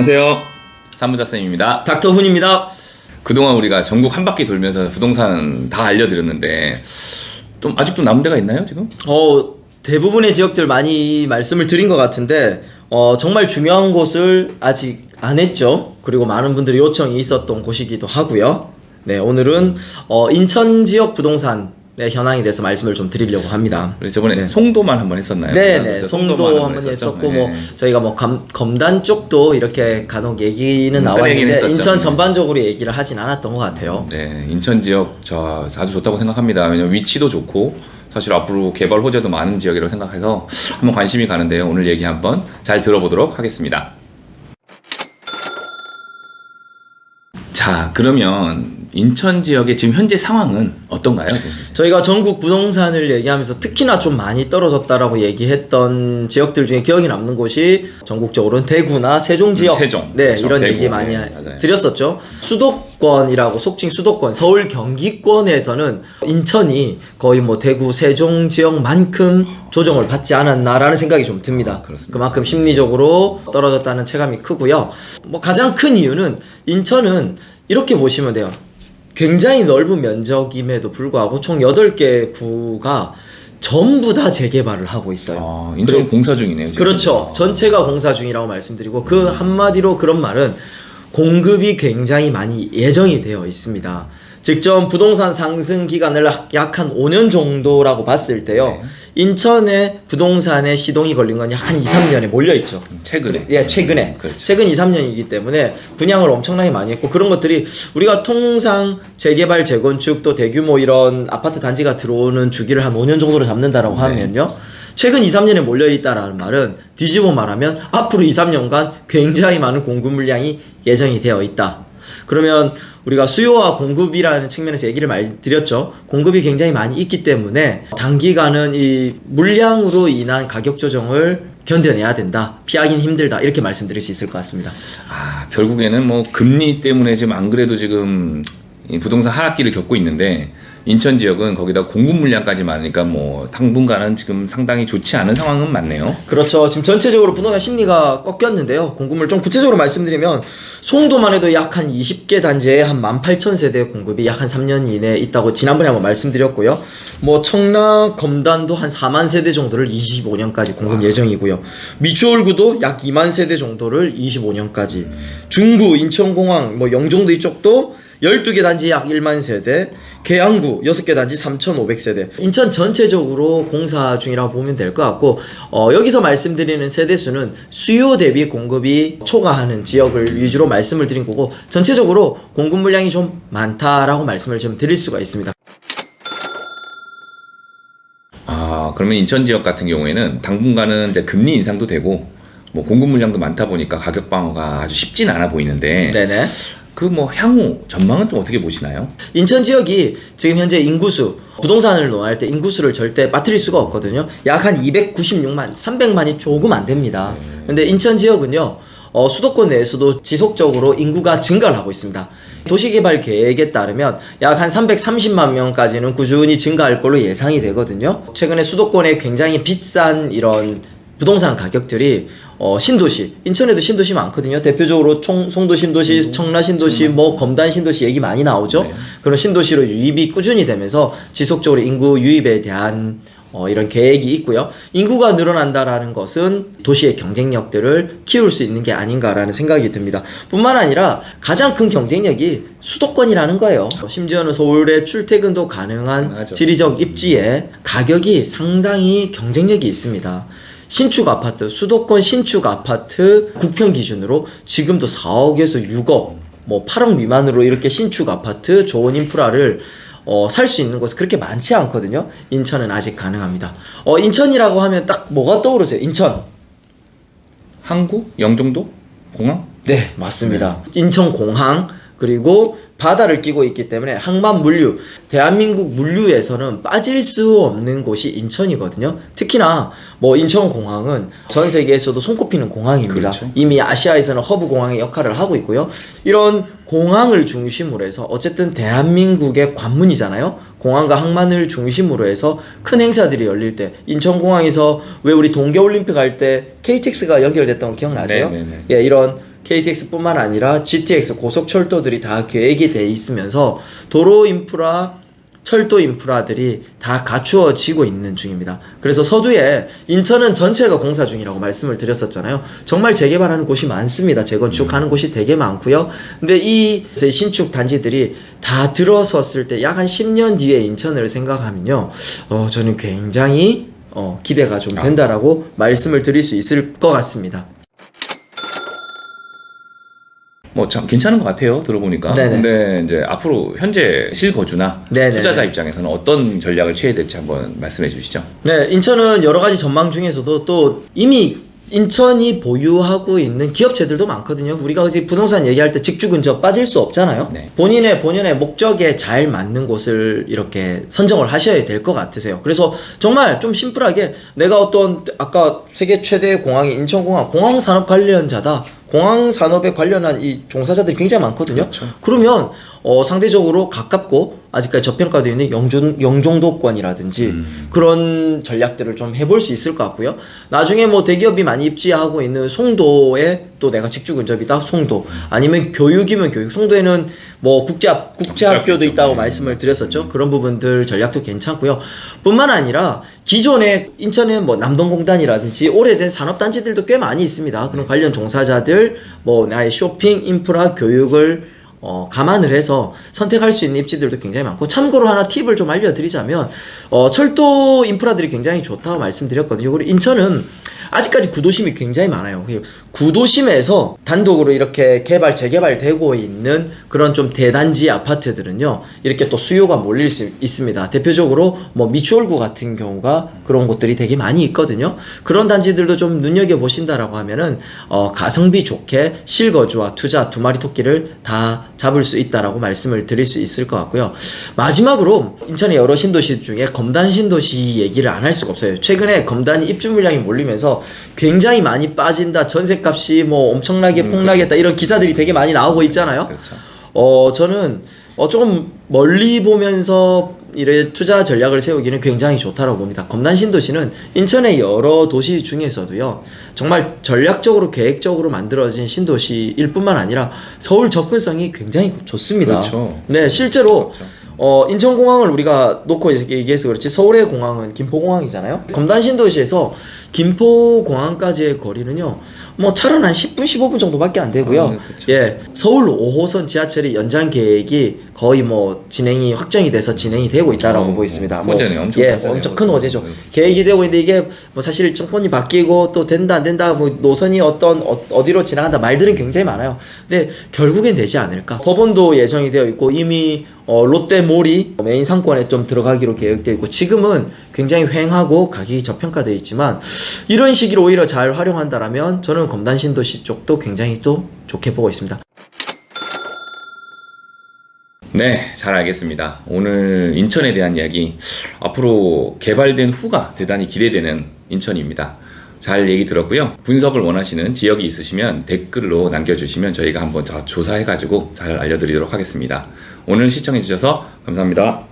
안녕하세요. 사무자쌤입니다. 닥터훈입니다. 그동안 우리가 전국 한 바퀴 돌면서 부동산 다 알려드렸는데 좀 아직도 남은 데가 있나요 지금? 대부분의 지역들 많이 말씀을 드린 것 같은데 정말 중요한 곳을 아직 안 했죠. 그리고 많은 분들이 요청이 있었던 곳이기도 하고요. 네, 오늘은 인천 지역 부동산의 현황에 대해서 말씀을 좀 드리려고 합니다. 우리 저번에 네. 송도만 한번 했었나요? 네네, 송도 한번 했었고 네. 저희가 검단 쪽도 이렇게 간혹 얘기는 나왔는데 인천 전반적으로 얘기를 하진 않았던 것 같아요. 네, 인천 지역 아주 좋다고 생각합니다. 왜냐면 위치도 좋고 사실 앞으로 개발 호재도 많은 지역이라고 생각해서 한번 관심이 가는데요. 오늘 얘기 한번 잘 들어보도록 하겠습니다. 자, 그러면 인천 지역의 지금 현재 상황은 어떤가요? 지금? 저희가 전국 부동산을 얘기하면서 특히나 좀 많이 떨어졌다라고 얘기했던 지역들 중에 기억에 남는 곳이 전국적으로는 대구나 세종 지역. 세종. 네, 그렇죠. 이런 대구, 얘기 많이 맞아요. 드렸었죠. 수도권이라고 속칭 수도권, 서울 경기권에서는 인천이 거의 뭐 대구 세종 지역만큼 조정을 받지 않았나라는 생각이 좀 듭니다. 그렇습니다. 그만큼 심리적으로 떨어졌다는 체감이 크고요. 뭐 가장 큰 이유는 인천은 이렇게 보시면 돼요. 굉장히 넓은 면적임에도 불구하고 총 8개 구가 전부 다 재개발을 하고 있어요. 인천 공사 중이네요. 지금. 그렇죠. 전체가 공사 중이라고 말씀드리고 그 한마디로 그런 말은 공급이 굉장히 많이 예정이 되어 있습니다. 직접 부동산 상승 기간을 약 한 5년 정도라고 봤을 때요. 네. 인천의 부동산에 시동이 걸린 건 약 한 2, 3년에 몰려있죠. 최근에. 예, 최근에. 그렇죠. 최근 2, 3년이기 때문에 분양을 엄청나게 많이 했고 그런 것들이 우리가 통상 재개발, 재건축 또 대규모 이런 아파트 단지가 들어오는 주기를 한 5년 정도로 잡는다라고 네. 하면요. 최근 2, 3년에 몰려있다라는 말은 뒤집어 말하면 앞으로 2, 3년간 굉장히 많은 공급 물량이 예정이 되어 있다. 그러면 우리가 수요와 공급이라는 측면에서 얘기를 많이 드렸죠. 공급이 굉장히 많이 있기 때문에 단기간은 이 물량으로 인한 가격 조정을 견뎌내야 된다. 피하기는 힘들다. 이렇게 말씀드릴 수 있을 것 같습니다. 결국에는 뭐 금리 때문에 지금 안 그래도 지금 이 부동산 하락기를 겪고 있는데 인천 지역은 거기다 공급 물량까지 많으니까 뭐 당분간은 지금 상당히 좋지 않은 상황은 맞네요. 그렇죠. 지금 전체적으로 부동산 심리가 꺾였는데요. 공급을 좀 구체적으로 말씀드리면 송도만 해도 약 한 20개 단지에 한 18,000세대 공급이 약 한 3년 이내에 있다고 지난번에 한번 말씀드렸고요. 뭐 청라, 검단도 한 4만 세대 정도를 25년까지 공급 예정이고요. 미추홀구도 약 2만 세대 정도를 25년까지. 중구, 인천공항, 뭐 영종도 이쪽도 12개 단지 약 1만 세대, 계양구 6개 단지 3,500세대. 인천 전체적으로 공사 중이라고 보면 될 것 같고 여기서 말씀드리는 세대수는 수요 대비 공급이 초과하는 지역을 위주로 말씀을 드린 거고 전체적으로 공급 물량이 좀 많다라고 말씀을 좀 드릴 수가 있습니다. 그러면 인천 지역 같은 경우에는 당분간은 이제 금리 인상도 되고 뭐 공급 물량도 많다 보니까 가격 방어가 아주 쉽진 않아 보이는데 네네. 그 뭐 향후 전망은 좀 어떻게 보시나요? 인천 지역이 지금 현재 인구수, 부동산을 논할 때 인구수를 절대 빠뜨릴 수가 없거든요. 약 한 296만, 300만이 조금 안 됩니다. 근데 인천 지역은요, 수도권 내에서도 지속적으로 인구가 증가를 하고 있습니다. 도시개발 계획에 따르면 약 한 330만 명까지는 꾸준히 증가할 걸로 예상이 되거든요. 최근에 수도권에 굉장히 비싼 이런 부동산 가격들이 신도시, 인천에도 신도시 많거든요. 대표적으로 송도 신도시, 청라 신도시, 뭐 검단 신도시 얘기 많이 나오죠. 네. 그런 신도시로 유입이 꾸준히 되면서 지속적으로 인구 유입에 대한 이런 계획이 있고요. 인구가 늘어난다라는 것은 도시의 경쟁력들을 키울 수 있는 게 아닌가라는 생각이 듭니다. 뿐만 아니라 가장 큰 경쟁력이 수도권이라는 거예요. 심지어는 서울에 출퇴근도 가능한 맞아. 지리적 입지에 가격이 상당히 경쟁력이 있습니다. 신축 아파트, 수도권 신축 아파트 국평 기준으로 지금도 4억에서 6억, 뭐 8억 미만으로 이렇게 신축 아파트 좋은 인프라를 살 수 있는 곳은 그렇게 많지 않거든요. 인천은 아직 가능합니다. 인천이라고 하면 딱 뭐가 떠오르세요? 인천. 항구? 영종도? 공항? 네, 맞습니다. 인천공항, 그리고 바다를 끼고 있기 때문에 항만 물류, 대한민국 물류에서는 빠질 수 없는 곳이 인천이거든요. 특히나 뭐 인천공항은 전 세계에서도 손꼽히는 공항입니다. 그렇죠. 이미 아시아에서는 허브 공항의 역할을 하고 있고요. 이런 공항을 중심으로 해서 어쨌든 대한민국의 관문이잖아요. 공항과 항만을 중심으로 해서 큰 행사들이 열릴 때 인천공항에서 왜 우리 동계올림픽 할 때 KTX가 연결됐던 거 기억나세요? 네네네. 예, 이런 KTX뿐만 아니라 GTX 고속철도들이 다 계획이 돼 있으면서 도로 인프라, 철도 인프라들이 다 갖추어지고 있는 중입니다. 그래서 서두에 인천은 전체가 공사 중이라고 말씀을 드렸었잖아요. 정말 재개발하는 곳이 많습니다. 재건축하는 곳이 되게 많고요. 근데 이 신축 단지들이 다 들어섰을 때 약 한 10년 뒤에 인천을 생각하면요, 저는 굉장히 기대가 좀 된다라고 말씀을 드릴 수 있을 것 같습니다. 뭐 참 괜찮은 것 같아요. 들어보니까. 네네. 근데 이제 앞으로 현재 실거주나 네네네. 투자자 입장에서는 어떤 전략을 취해야 될지 한번 말씀해 주시죠. 네, 인천은 여러 가지 전망 중에서도 또 이미 인천이 보유하고 있는 기업체들도 많거든요. 우리가 어제 부동산 얘기할 때 직주 근접 빠질 수 없잖아요. 네. 본연의 목적에 잘 맞는 곳을 이렇게 선정을 하셔야 될 것 같으세요. 그래서 정말 좀 심플하게 내가 어떤 아까 세계 최대의 공항인 인천공항, 공항산업 관련자다. 공항산업에 관련한 이 종사자들이 굉장히 많거든요. 그렇죠. 그러면 상대적으로 가깝고 아직까지 저평가되어 있는 영종도권이라든지 그런 전략들을 좀 해볼 수 있을 것 같고요. 나중에 뭐 대기업이 많이 입지하고 있는 송도에 또 내가 직주 근접이다 송도, 아니면 교육이면 교육, 송도에는 뭐 국제학교도 있다고 말씀을 드렸었죠. 그런 부분들 전략도 괜찮고요. 뿐만 아니라 기존에 인천에 뭐 남동공단이라든지 오래된 산업단지들도 꽤 많이 있습니다. 그런 관련 종사자들, 뭐 나의 쇼핑, 인프라, 교육을 감안을 해서 선택할 수 있는 입지들도 굉장히 많고, 참고로 하나 팁을 좀 알려드리자면 철도 인프라들이 굉장히 좋다고 말씀드렸거든요. 그리고 인천은 아직까지 구도심이 굉장히 많아요. 구도심에서 단독으로 이렇게 재개발되고 있는 그런 좀 대단지 아파트들은요, 이렇게 또 수요가 몰릴 수 있습니다. 대표적으로 뭐 미추홀구 같은 경우가 그런 곳들이 되게 많이 있거든요. 그런 단지들도 좀 눈여겨보신다라고 하면은 가성비 좋게 실거주와 투자 두 마리 토끼를 다 잡을 수 있다라고 말씀을 드릴 수 있을 것 같고요. 마지막으로 인천의 여러 신도시 중에 검단 신도시 얘기를 안 할 수가 없어요. 최근에 검단이 입주 물량이 몰리면서 굉장히 많이 빠진다, 전셋값이 뭐 엄청나게 폭락했다, 이런 기사들이 되게 많이 나오고 있잖아요. 그렇죠. 저는 조금 멀리 보면서 이래 투자 전략을 세우기는 굉장히 좋다고 봅니다. 검단 신도시는 인천의 여러 도시 중에서도요, 정말 전략적으로 계획적으로 만들어진 신도시일 뿐만 아니라 서울 접근성이 굉장히 좋습니다. 그렇죠. 네, 실제로 그렇죠. 인천공항을 우리가 놓고 얘기해서 그렇지, 서울의 공항은 김포공항이잖아요. 검단 신도시에서 김포공항까지의 거리는요, 뭐 차로는 한 10분, 15분 정도밖에 안 되고요. 그렇죠. 예, 서울 5호선 지하철이 연장 계획이 거의 뭐 확정이 돼서 진행이 되고 있다라고 보고 있습니다. 호재네요. 엄청 예, 호재네요. 엄청 큰 호재죠. 계획이 되고 있는데 이게 뭐 사실 정권이 바뀌고 또 된다 안 된다, 뭐 노선이 어디로 지나간다, 말들은 굉장히 많아요. 근데 결국엔 되지 않을까. 법원도 예정이 되어 있고 이미 롯데몰이 메인 상권에 좀 들어가기로 계획되어 있고, 지금은 굉장히 휑하고 가격이 저평가되어 있지만 이런 시기를 오히려 잘 활용한다라면 저는 검단 신도시 쪽도 굉장히 또 좋게 보고 있습니다. 네, 잘 알겠습니다. 오늘 인천에 대한 이야기, 앞으로 개발된 후가 대단히 기대되는 인천입니다. 잘 얘기 들었고요. 분석을 원하시는 지역이 있으시면 댓글로 남겨주시면 저희가 한번 조사해가지고 잘 알려드리도록 하겠습니다. 오늘 시청해주셔서 감사합니다.